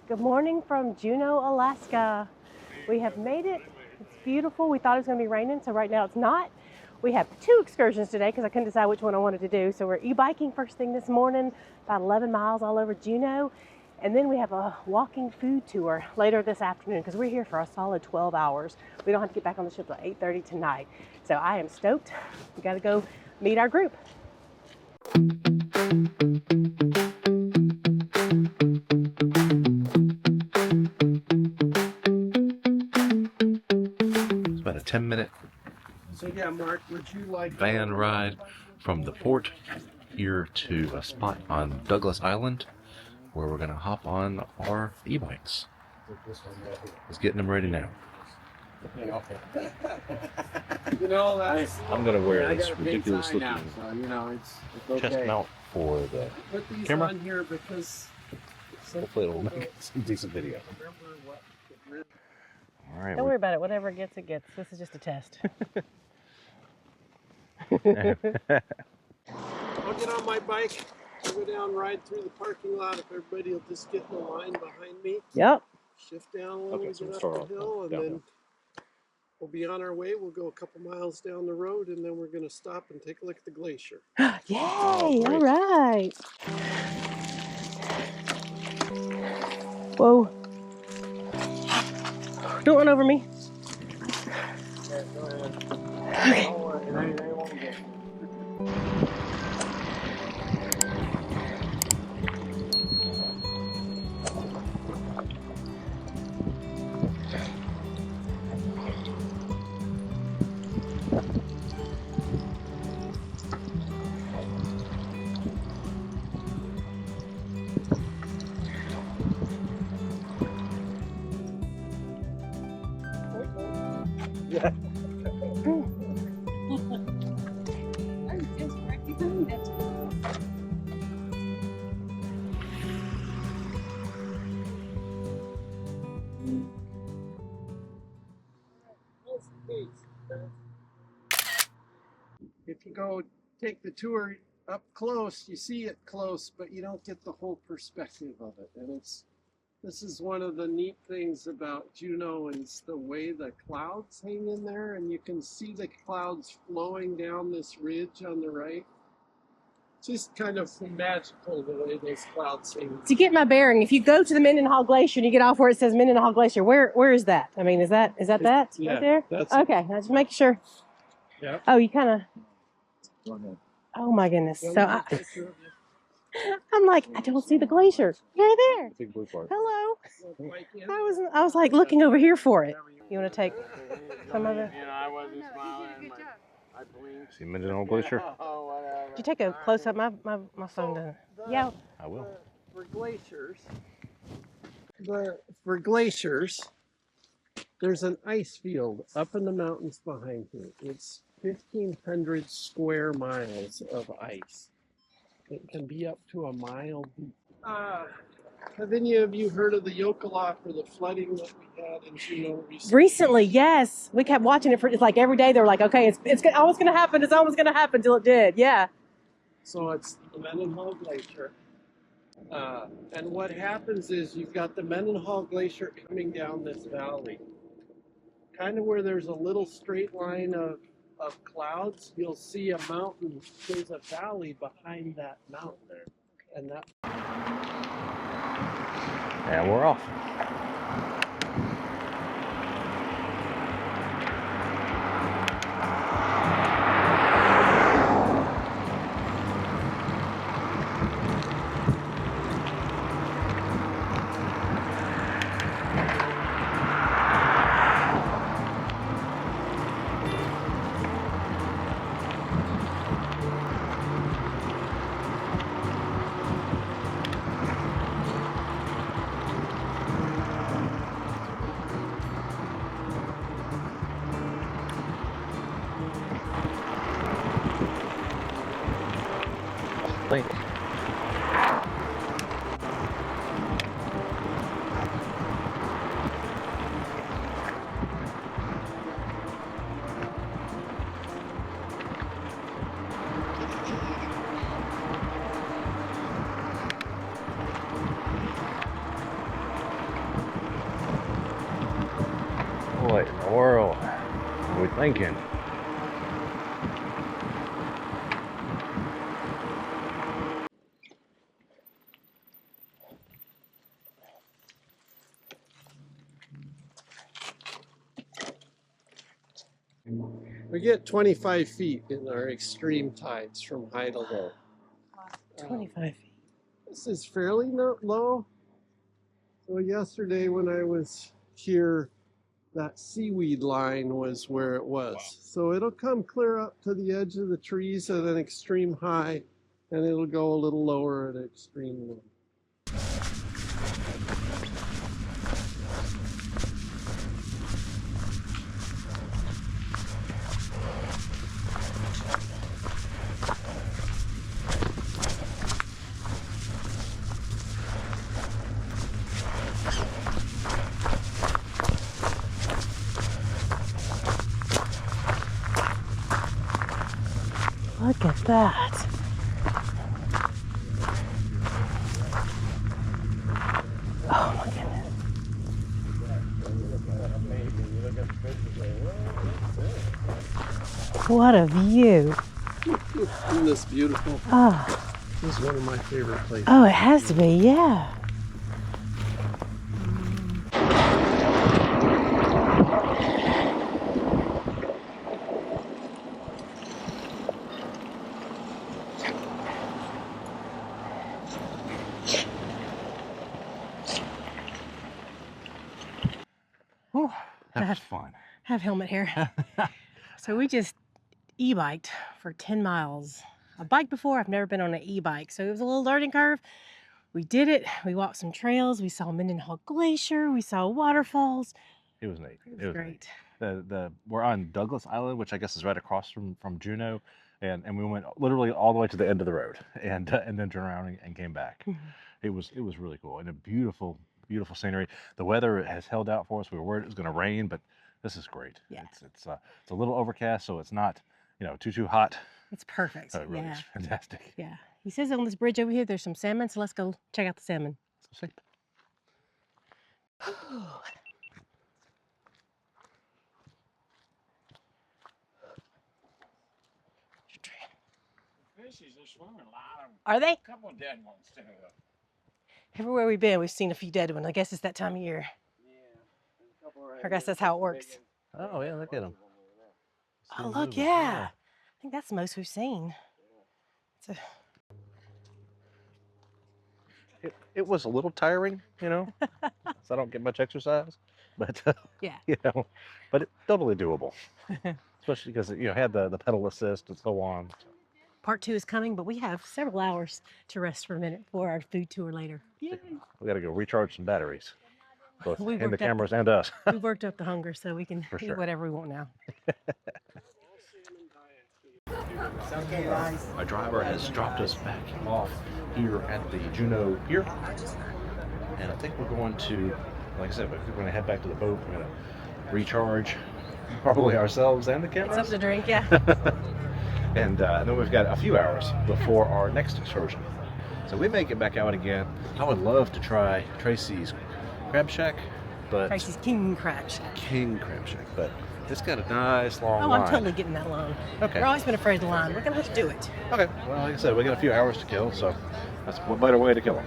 Good morning from Juneau, Alaska. We have made it. It's beautiful. We thought it was going to be raining, so right now it's not. We have 2 excursions today because I couldn't decide which one I wanted to do. So we're e-biking first thing this morning, about 11 miles all over Juneau. And then we have a walking food tour later this afternoon because we're here for a solid 12 hours. We don't have to get back on the ship till 8:30 tonight. So I am stoked. We got to go meet our group. It's about a 10-minute Mark, would you like van ride from the port here to a spot on Douglas Island where we're going to hop on our e-bikes. Let's get them ready now. You know, that's, I'm going to wear this I got a ridiculous big tie looking now, so, you know, it's okay. chest mount for the Put these camera. on here because Hopefully it'll make some decent video. All right. Don't worry about it. Whatever it gets, it gets. This is just a test. I'll get on my bike, I'll go down, ride through the parking lot. If everybody will just get in the line behind me. Yep. Shift down a little, Okay, so get we'll up start the off hill, and downhill. then we'll be on our way. We'll go a couple miles down the road, and then we're going to stop and take a look at the glacier. Yay! Oh, All great. right. Whoa. Don't run over me. Yeah, go ahead. Okay. Don't worry, they won't get you. Yeah. If you go take the tour up close, you see it close, but you don't get the whole perspective of it. And this is one of the neat things about Juneau is the way the clouds hang in there, and you can see the clouds flowing down this ridge on the right. It's just kind of magical the way those clouds hang. To get my bearing, if you go to the Mendenhall Glacier and you get off where it says Mendenhall Glacier, where is that? I mean, is that that Yeah, right there? that's Okay, I just make sure. Yeah. Oh, you kind of. Oh my goodness! So I'm like, I don't see the glacier. Right there. Big blue part. Hello. I was like looking over here for it. You want to take some of it? You know, I wasn't smiling. I blinked. See Mendenhall Glacier? Oh, whatever. Did you take a close up? My phone doesn't. Yeah. I will. For glaciers, there's an ice field up in the mountains behind here. It's 1,500 square miles of ice. It can be up to a mile deep. Have any of you heard of the Yokola for the flooding that we had in Juneau recently? Recently, yes. We kept watching it for it's like every day. They were like, okay, it's almost gonna happen. It's almost gonna happen till it did. Yeah. So it's the Mendenhall Glacier. And what happens is you've got the Mendenhall Glacier coming down this valley. Kind of where there's a little straight line of clouds, you'll see a mountain. There's a valley behind that mountain there. And that. And we're off. What in the world? What are we thinking? We get 25 feet in our extreme tides from high to low. 25 feet. This is fairly low. So yesterday when I was here, that seaweed line was where it was. Wow. So it'll come clear up to the edge of the trees at an extreme high, and it'll go a little lower at an extreme low. Look at that. Oh my goodness. What a view. Isn't this beautiful? Oh. This is one of my favorite places. Oh, it has to be, yeah. Whew, that was fun. Have helmet here. So we just e-biked for 10 miles. I've biked before, I've never been on an e-bike, so it was a little learning curve. We did it. We walked some trails. We saw Mendenhall Glacier. We saw waterfalls. It was neat. It was great. Neat. We're on Douglas Island, which I guess is right across from Juneau, and we went literally all the way to the end of the road, and then turned around and came back. It was really cool and a beautiful scenery. The weather has held out for us. We were worried it was going to rain, but this is great. Yeah. It's a little overcast, so it's not too hot. It's perfect. So it really is fantastic. Yeah. He says on this bridge over here there's some salmon, so let's go check out the salmon. Let's go see. Fishes are swimming a lot. Are they? A couple of dead ones too. Everywhere we've been, we've seen a few dead ones. I guess it's that time of year. Yeah. I guess that's how it works. Oh yeah, look at them. Oh look, yeah. I think that's the most we've seen. It was a little tiring, so I don't get much exercise, but yeah, but it's totally doable, especially because had the pedal assist and so on. Part 2 is coming, but we have several hours to rest for a minute for our food tour later. Yay. We got to go recharge some batteries, both We've in the worked up cameras and us. We've worked up the hunger, so we can For eat sure. whatever we want now. Our driver has dropped us back off here at the Juneau Pier, and I think we're going to, like I said, we're going to head back to the boat. We're going to recharge, probably ourselves and the cameras. Something to drink, yeah. And then we've got a few hours before our next excursion. So we may get back out again. I would love to try Tracy's Crab Shack, but Tracy's King Crab Shack. King Crab Shack, but it's got a nice long Oh, line. I'm totally getting that line. Okay. We've always been afraid of the line. We're gonna have to do it. Okay. Well, like I said, we got a few hours to kill, so that's what better way to kill them.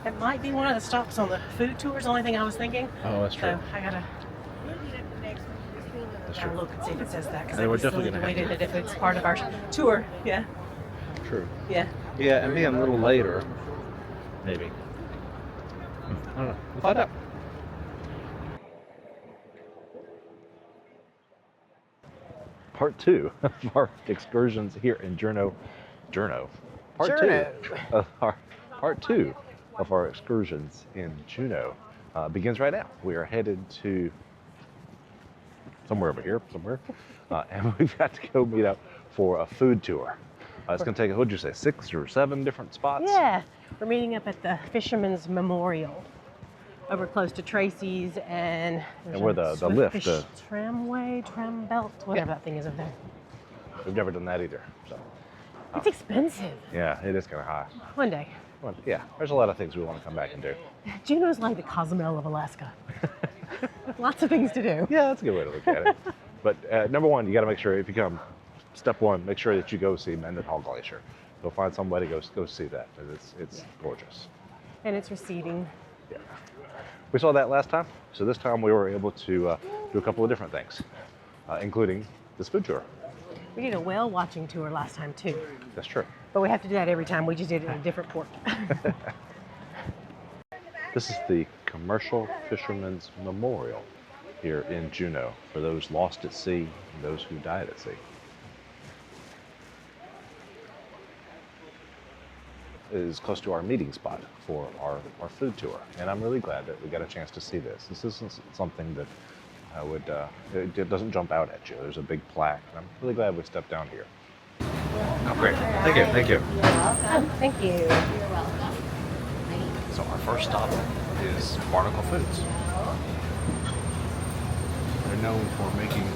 It might be one of the stops on the food tour. Is the only thing I was thinking. Oh, that's true. So I gotta That's gotta true. look and see if it says that. Because And I we're was definitely silly gonna to have wait to. it if it's part of our tour. Yeah. True. Yeah. Yeah, and being a little later, maybe. I don't know. We'll find out. Part 2 of our excursions here in Juneau. Part 2 of our excursions in Juneau begins right now. We are headed to somewhere over here, and we've got to go meet up for a food tour. It's going to take, what did you say, 6 or 7 different spots? Yeah. We're meeting up at the Fisherman's Memorial over close to Tracy's and where the lift, Fish tramway, tram belt, whatever that thing is over there. We've never done that either. So It's expensive. yeah, it is kind of high. One day. Well, yeah, there's a lot of things we want to come back and do. Juneau's like the Cozumel of Alaska. Lots of things to do. Yeah, that's a good way to look at it. But number one, you got to make sure if you come, step one, make sure that you go see Mendenhall Glacier. Go find some way to go see that. It's gorgeous. And it's receding. Yeah. We saw that last time, so this time we were able to do a couple of different things, including this food tour. We did a whale watching tour last time too. That's true. But we have to do that every time. We just did it in a different port. This is the Commercial Fishermen's Memorial here in Juneau for those lost at sea and those who died at sea. It is close to our meeting spot for our food tour, and I'm really glad that we got a chance to see this. This isn't something that I would, it doesn't jump out at you. There's a big plaque, and I'm really glad we stepped down here. Oh, great. Thank you. Thank you. You're welcome. Thank you. You're welcome. So our first stop is Barnacle Foods. They're known for making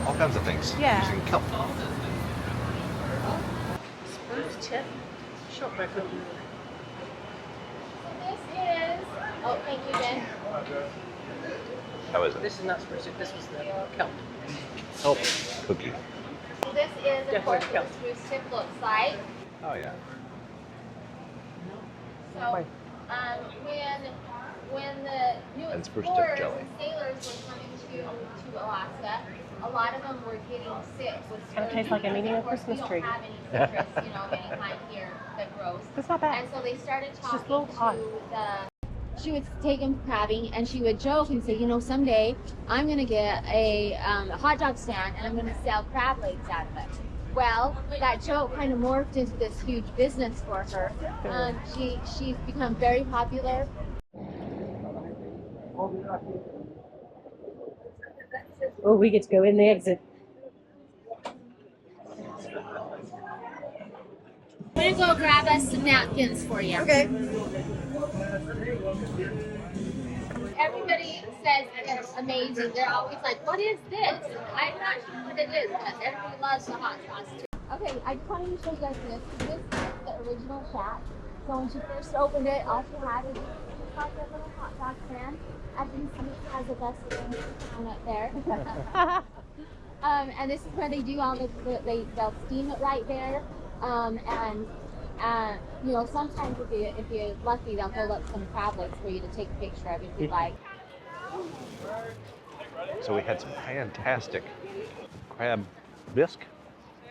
all kinds of things using kelp. Spruce tip shortbread cookie. This is, oh, thank you, Jen. How is it? This is not spruce tip. This was the kelp. Kelp cookie. So this is, of course, Definitely what the spruce tip looks like. Oh yeah. So, when the new And spruce tip explorers jelly. and sailors were coming to Alaska, a lot of them were getting sick with Kind of tastes scurvy. like I'm eating a Of course, Christmas we tree. don't have any citrus, of any kind here that grows. It's not bad. And so they started just a talking little odd. to she would take him crabbing, and she would joke and say, someday I'm going to get a hot dog stand and I'm going to sell crab legs out of it. Well, that joke kind of morphed into this huge business for her. She's become very popular. Oh, we get to go in the exit. I'm going to go grab us some napkins for you. Okay. Everybody says it's amazing. They're always like, what is this? I'm not sure what it is, but everybody loves the hot sauce too. Okay, I just wanted to show you guys this. This is the original shack. So when she first opened it, all she had was like a little hot dog stand. As you can see, it has a bus down up there. And this is where they do all they'll steam it right there. Sometimes if you're lucky, they'll hold up some crab legs for you to take a picture of if you like. So we had some fantastic crab bisque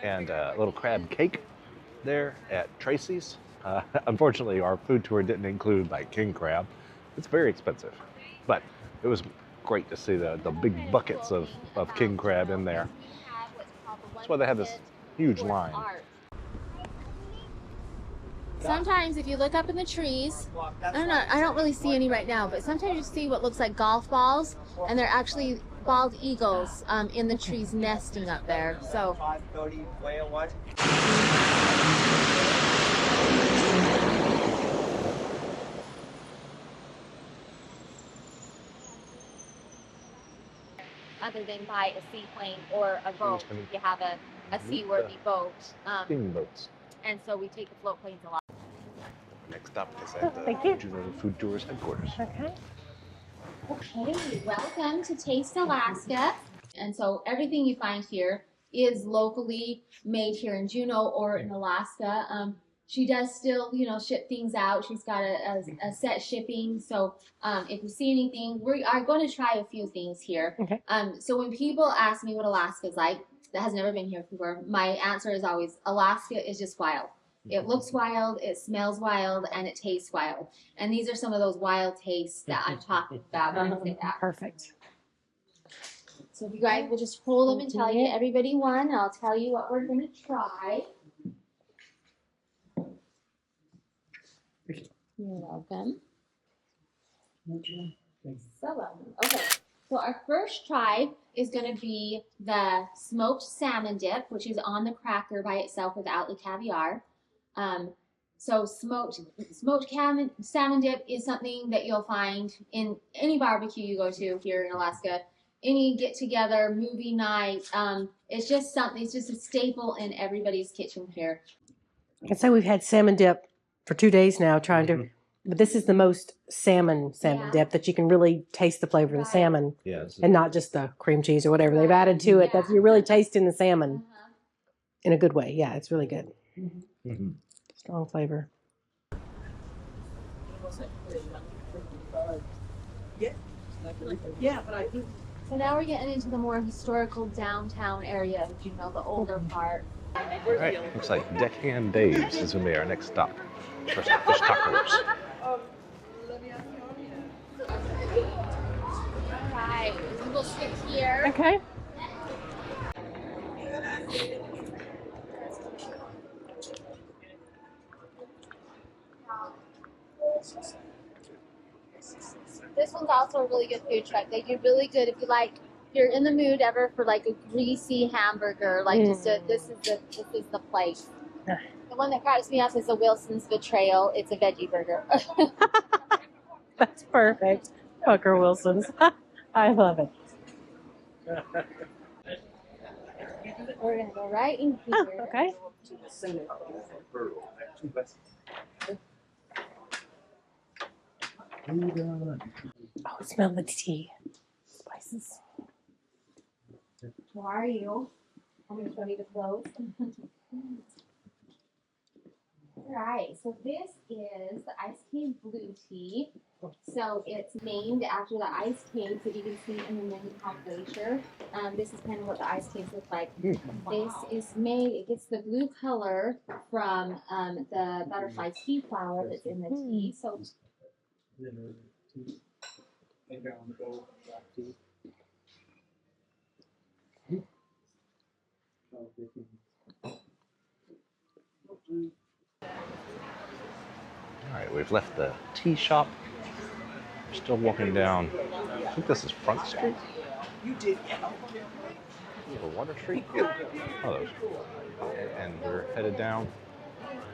and a little crab cake there at Tracy's. Unfortunately, our food tour didn't include king crab. It's very expensive, but it was great to see the big buckets of king crab in there. That's why they had this huge line. Sometimes if you look up in the trees, I don't really see any right now, but sometimes you see what looks like golf balls, and they're actually bald eagles in the trees nesting up there. So. Other than by a seaplane or a boat, you have a seaworthy boat. Steamboats. And so we take the float planes a lot. Next up is at the Thank you. Juneau Food Tours headquarters. Okay. Okay, welcome to Taste Alaska. And so everything you find here is locally made here in Juneau or in Alaska. She does still, ship things out. She's got a set shipping. So if you see anything, we are going to try a few things here. Okay. So when people ask me what Alaska's like, that has never been here before, my answer is always, Alaska is just wild. It looks wild, it smells wild, and it tastes wild. And these are some of those wild tastes that I'm talking about when I say that. Perfect. So if you guys will just hold them and tell you everybody one, and I'll tell you what we're going to try. You're welcome. Okay, so our first try is going to be the smoked salmon dip, which is on the cracker by itself without the caviar. So smoked salmon dip is something that you'll find in any barbecue you go to here in Alaska, any get together, movie night. It's just a staple in everybody's kitchen here. I can say we've had salmon dip for 2 days now, trying to But this is the most salmon Yeah. dip that you can really taste the flavor of the Right. salmon Yeah. and not just the cream cheese or whatever they've added to it. That Yeah. you're really tasting the salmon Uh-huh. in a good way. Yeah, it's really good. Mm-hmm. Strong flavor. Yeah, but I do. So now we're getting into the more historical downtown area of Juneau, the older part. All right. Looks like Deckhand Dave's is going to be our next stop for some fish tacos. Right, we'll sit here. Okay. This one's also a really good food truck. They do really good if you like. If you're in the mood ever for like a greasy hamburger, like this is the place. The one that cracks me up is the Wilson's Betrayal. It's a veggie burger. That's perfect. Pucker Wilson's. I love it. We're gonna go right in here. Oh, okay. Oh, smell the tea. Spices. How are you? I'm gonna show you the clothes. Alright, so this is the Ice Cave Blue Tea. So it's named after the ice caves that you can see in the Mendenhall Glacier. This is kind of what the ice caves look like. This is made, it gets the blue color from the butterfly tea flower that's in the tea. So All right, we've left the tea shop. We're still walking down. I think this is Front Street. Or Water Street. Oh, those. And we're headed down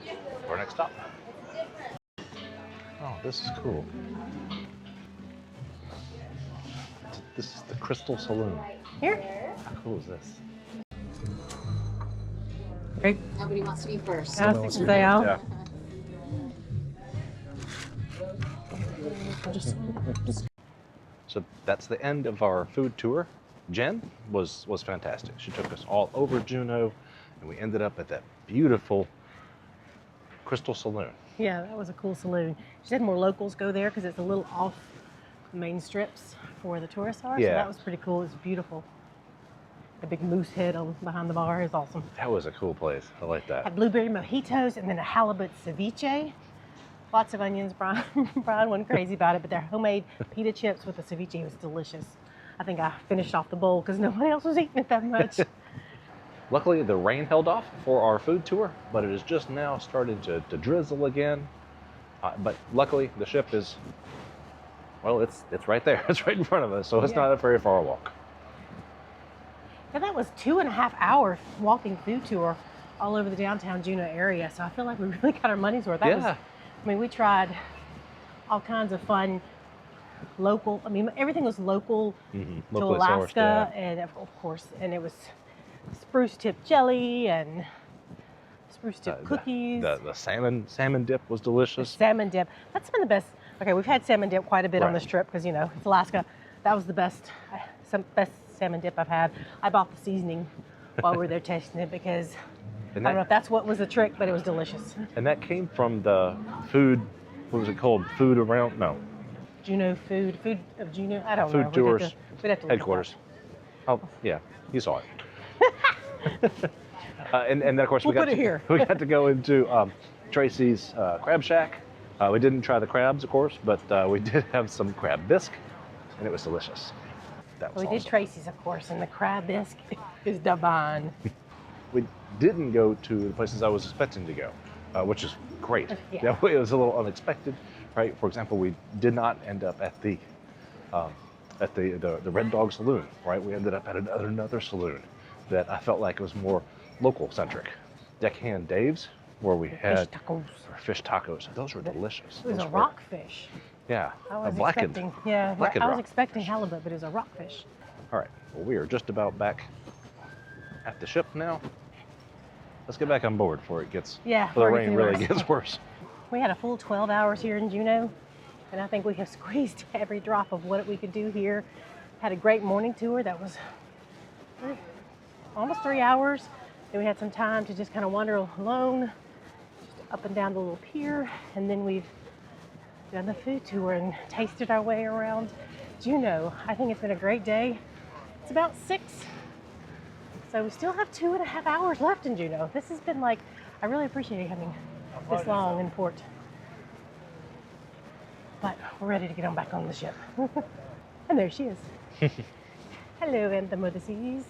to our next stop. Oh, this is cool. This is the Crystal Saloon. Here. How cool is this? Great. nobody wants to be first. I was say out. Yeah. So that's the end of our food tour. Jen was fantastic. She took us all over Juneau, and we ended up at that beautiful Crystal Saloon. Yeah, that was a cool saloon. She said more locals go there because it's a little off the main strips for where the tourists are. So Yeah. that was pretty cool. It's beautiful. The big moose head on behind the bar is awesome. That was a cool place. I like that. Had blueberry mojitos and then a halibut ceviche. Lots of onions. Brian wasn't crazy about it, but their homemade pita chips with the ceviche was delicious. I think I finished off the bowl because nobody else was eating it that much. Luckily, the rain held off for our food tour, but it is just now starting to drizzle again. But luckily, the ship is, well, it's right there. It's right in front of us, so it's not a very far walk. Yeah, that was 2.5 hour walking food tour all over the downtown Juneau area. So I feel like we really got our money's worth. We tried all kinds of fun local. Everything was local to Locally Alaska, sourced, and of course, and it was spruce tip jelly and spruce tip cookies. The salmon dip was delicious. Salmon dip. That's been the best. Okay, we've had salmon dip quite a bit on this trip because it's Alaska. That was the best salmon dip I've had. I bought the seasoning while we were there tasting it because I don't know if that's what was the trick, but it was delicious. And that came from the food, what was it called? Food around, no. Juneau food of Juneau. I don't know. Food tours, we'd have to look headquarters. Oh, yeah, you saw it. And then, of course, we got to go into Tracy's Crab Shack. We didn't try the crabs, of course, but we did have some crab bisque, and it was delicious. That was We did Tracy's, of course, and the crab bisque is divine. We didn't go to the places I was expecting to go, which is great. Yeah. It was a little unexpected, right? For example, we did not end up at the Red Dog Saloon, right? We ended up at another saloon that I felt like it was more local centric. Deckhand Dave's, where we had fish tacos. Those were delicious. It was a rockfish. Yeah, I was blackened expecting halibut, but it was a rockfish. All right, well, we are just about back at the ship now. Let's get back on board before it gets, before the rain really gets worse. We had a full 12 hours here in Juneau, and I think we have squeezed every drop of what we could do here. Had a great morning tour that was almost 3 hours. Then we had some time to just kind of wander alone, just up and down the little pier, and then we've done the food tour and tasted our way around Juneau. I think it's been a great day. It's about 6, so we still have 2.5 hours left in Juneau. This has been like, I really appreciate having this long in port. But we're ready to get on back on the ship. And there she is. Hello, Anthem of the Seas.